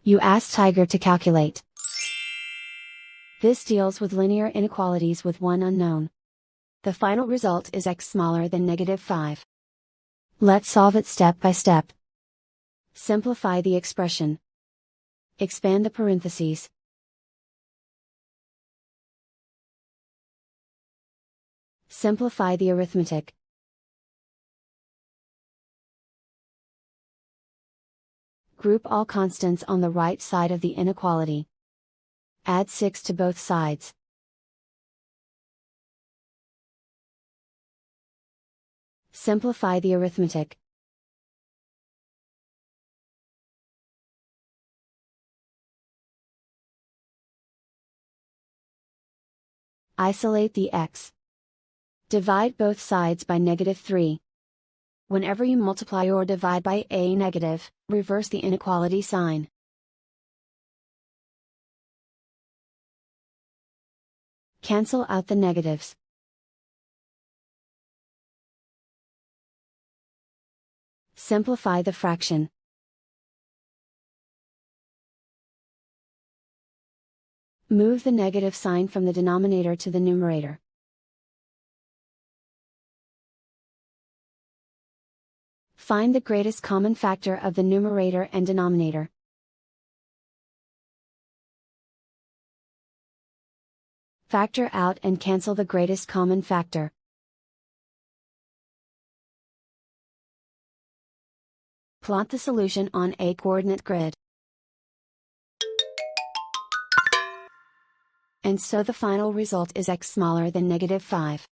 You ask Tiger to calculate. This deals with linear inequalities with one unknown. The final result is x smaller than -5. Let's solve it step by step. Simplify the expression. Expand the parentheses. Simplify the arithmetic. Group all constants on the right side of the inequality. Add 6 to both sides. Simplify the arithmetic. Isolate the x. Divide both sides by -3. Whenever you multiply or divide by a negative, reverse the inequality sign. Cancel out the negatives. Simplify the fraction. Move the negative sign from the denominator to the numerator. Find the greatest common factor of the numerator and denominator. Factor out and cancel the greatest common factor. Plot the solution on a coordinate grid. And so the final result is x smaller than -5.